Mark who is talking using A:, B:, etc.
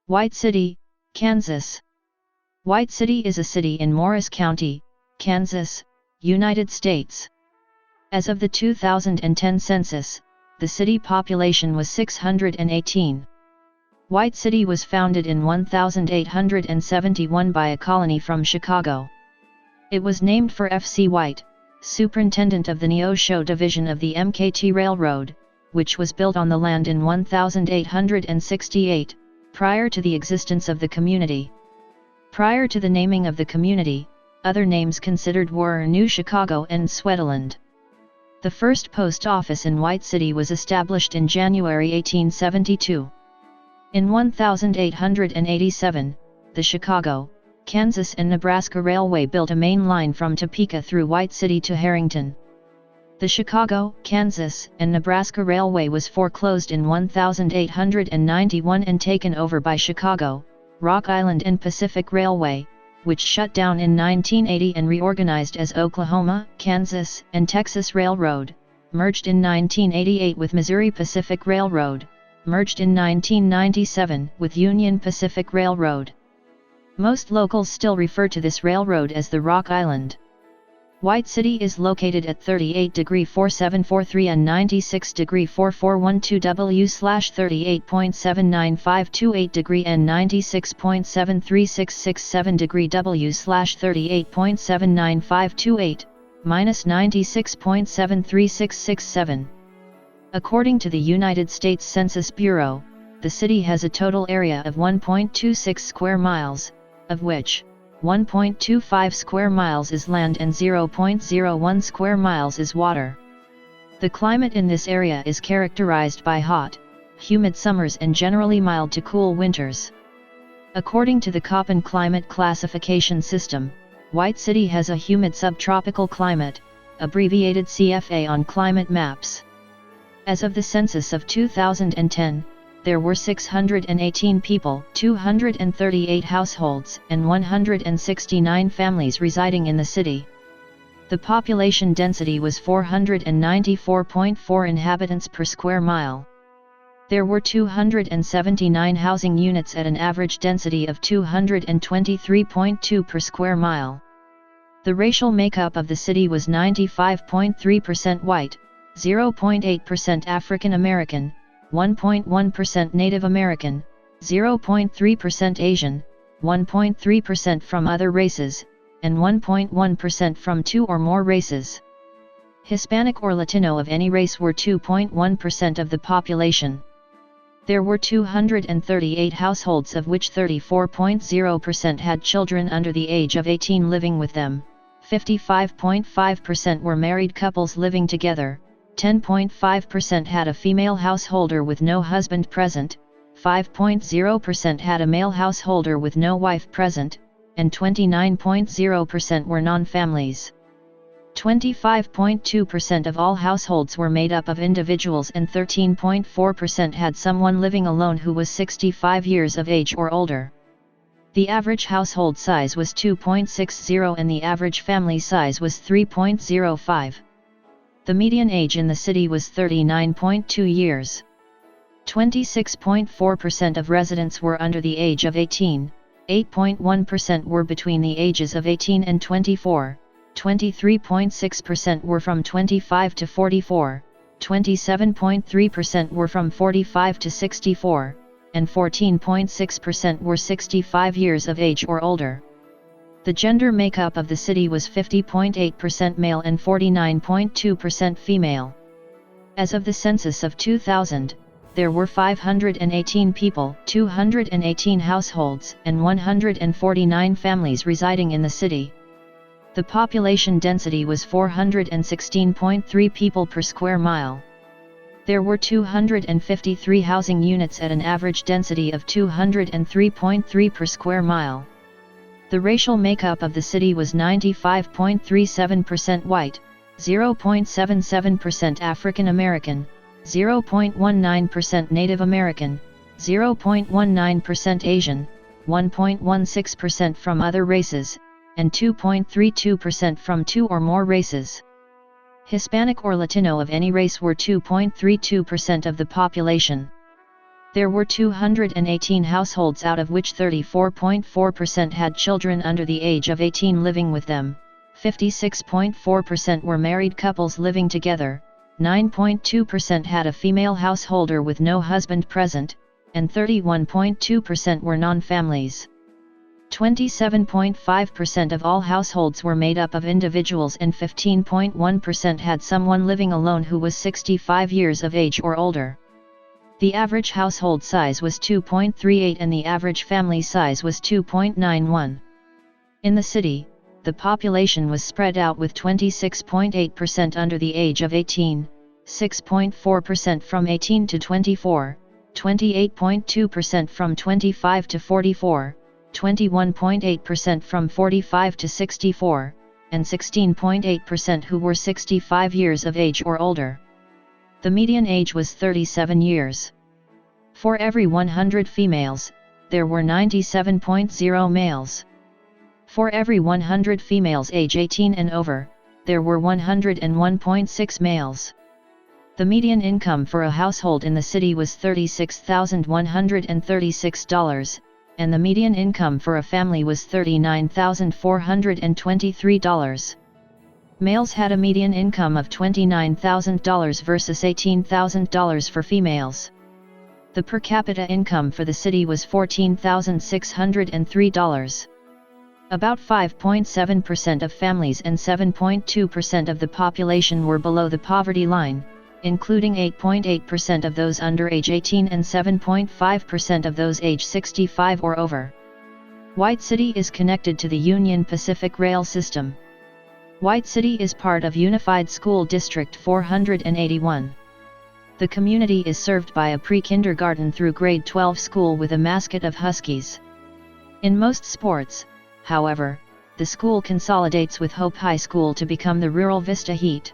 A: White City, Kansas. White City is a city in Morris County, Kansas, United States. As of the 2010 census, the city population was 618. White City was founded in 1871 by a colony from Chicago. It was named for F.C. White, superintendent of the Neosho division of the MKT Railroad, which was built on the land in 1868, prior to the existence of the community. Prior to the naming of the community, other names considered were New Chicago and Sweetland. The first post office in White City was established in January 1872. In 1887, the Chicago, Kansas and Nebraska Railway built a main line from Topeka through White City to Harrington. The Chicago, Kansas, and Nebraska Railway was foreclosed in 1891 and taken over by Chicago, Rock Island and Pacific Railway, which shut down in 1980 and reorganized as Oklahoma, Kansas, and Texas Railroad, merged in 1988 with Missouri Pacific Railroad, merged in 1997 with Union Pacific Railroad. Most locals still refer to this railroad as the Rock Island. White City is located at 38°4743 and 96°4412 W/38.79528° and 96.73667° W/38.79528, -96.73667. According to the United States Census Bureau, the city has a total area of 1.26 square miles, of which 1.25 square miles is land and 0.01 square miles is water. The climate in this area is characterized by hot, humid summers and generally mild to cool winters. According to the Köppen climate classification system, White City has a humid subtropical climate, abbreviated CFA on climate maps. As of the census of 2010, there were 618 people, 238 households, and 169 families residing in the city. The population density was 494.4 inhabitants per square mile. There were 279 housing units at an average density of 223.2 per square mile. The racial makeup of the city was 95.3% white, 0.8% African American, 1.1% Native American, 0.3% Asian, 1.3% from other races, and 1.1% from two or more races. Hispanic or Latino of any race were 2.1% of the population. There were 238 households, of which 34.0% had children under the age of 18 living with them, 55.5% were married couples living together, 10.5% had a female householder with no husband present, 5.0% had a male householder with no wife present, and 29.0% were non-families. 25.2% of all households were made up of individuals and 13.4% had someone living alone who was 65 years of age or older. The average household size was 2.60 and the average family size was 3.05. The median age in the city was 39.2 years. 26.4% of residents were under the age of 18, 8.1% were between the ages of 18 and 24, 23.6% were from 25 to 44, 27.3% were from 45 to 64, and 14.6% were 65 years of age or older. The gender makeup of the city was 50.8% male and 49.2% female. As of the census of 2000, there were 518 people, 218 households, and 149 families residing in the city. The population density was 416.3 people per square mile. There were 253 housing units at an average density of 203.3 per square mile. The racial makeup of the city was 95.37% white, 0.77% African American, 0.19% Native American, 0.19% Asian, 1.16% from other races, and 2.32% from two or more races. Hispanic or Latino of any race were 2.32% of the population. There were 218 households, out of which 34.4% had children under the age of 18 living with them, 56.4% were married couples living together, 9.2% had a female householder with no husband present, and 31.2% were non-families. 27.5% of all households were made up of individuals, and 15.1% had someone living alone who was 65 years of age or older. The average household size was 2.38 and the average family size was 2.91. In the city, the population was spread out with 26.8% under the age of 18, 6.4% from 18 to 24, 28.2% from 25 to 44, 21.8% from 45 to 64, and 16.8% who were 65 years of age or older. The median age was 37 years. For every 100 females, there were 97.0 males. For every 100 females age 18 and over, there were 101.6 males. The median income for a household in the city was $36,136, and the median income for a family was $39,423. Males had a median income of $29,000 versus $18,000 for females. The per capita income for the city was $14,603. About 5.7% of families and 7.2% of the population were below the poverty line, including 8.8% of those under age 18 and 7.5% of those age 65 or over. White City is connected to the Union Pacific Rail system. White City is part of Unified School District 481. The community is served by a pre-kindergarten through grade 12 school with a mascot of Huskies. In most sports, however, the school consolidates with Hope High School to become the Rural Vista Heat.